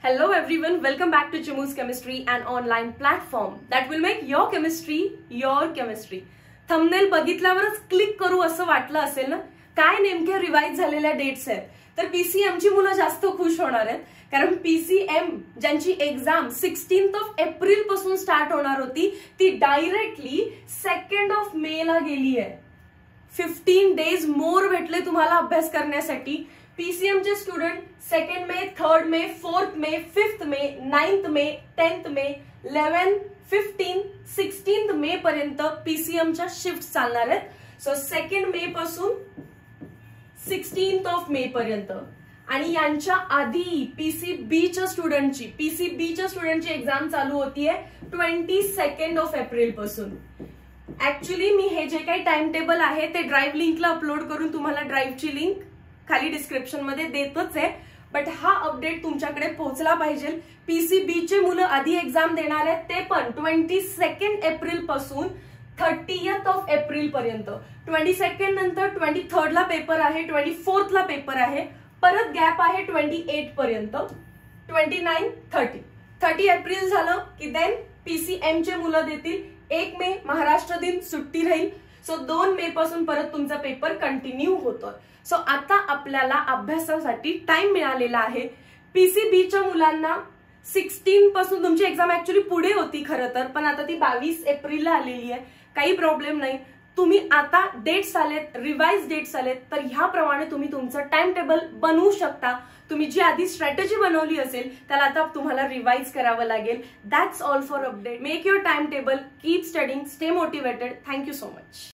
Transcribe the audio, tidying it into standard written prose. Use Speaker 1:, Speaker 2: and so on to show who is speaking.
Speaker 1: Hello everyone, welcome back to Chimu's Chemistry, an online platform that will make your chemistry your chemistry. Thumbnail बघितल्यावरच click करू असं वाटलं असेल ना? काय नेमके रिवाइज झालेल्या डेट्स आहेत? तर पीसीएम ची मुलं जास्त खुश होणार आहेत कारण पीसीएम ज्यांची एग्जाम 16 एप्रिल पासून स्टार्ट होणार होती ती डायरेक्टली 2 मे ला गेली आहे. 15 डेज मोर भेटले तुम्हाला अभ्यास करण्यासाठी. पीसीएम चे स्टुडंट 2 मे, 3 मे, 4 मे, 5 मे, 9 मे, 10 मे, 11, 15, 16 मे पर्यंत पीसीएम च्या शिफ्ट चालणार आहेत. सो 2 मे पासून 16 मे पर्यंत. आणि यांच्या आधी पीसीबीच्या स्टुडंटची एक्झाम चालू होतीये 22 एप्रिल पासून. ऍक्च्युली मी हे जे काही टाइम टेबल आहे ते ड्राईव्ह लिंकला अपलोड करून तुम्हाला ड्राईव्हची लिंक खाली डिस्क्रिप्शन मध्ये देतच आहे. बट हा अपडेट तुमच्याकडे पोहोचला पाहिजे. पीसीबीचे मुलं आधी एक्झाम देणार आहेत ते पण 22 एप्रिल पासून 30 एप्रिल पर्यंत. 22 नंतर 23 ला पेपर आहे, 24 ला पेपर आहे, परत गॅप आहे 28 पर्यंत. 29, 30 एप्रिल झालं की देन पीसीएम चे मुलं देतील. 1 मे महाराष्ट्र दिन सुट्टी राहील. सो 2 मे पासून परत तुमचा पेपर कंटिन्यू होतोय. सो आता आपल्याला अभ्यासासाठी टाइम मिळालेला आहे. पीसीबीच्या मुलांना 16 पासून तुमची एक्झाम ऍक्च्युली पुढे होती खरं तर, पण आता ती 22 एप्रिलला आलेली आहे. काही प्रॉब्लेम नाही. तुम्ही आता डेट्स आलेत, रिवाइज डेट्स आलेत, तर ह्याप्रमाणे तुम्ही तुमचं टाइम टेबल बनवू शकता. तुम्ही जी आधी स्ट्रॅटेजी बनवली असेल त्याला आता तुम्हाला रिवाइज करावं लागेल. That's all for update. Make your time table, keep studying, stay motivated. Thank you so much.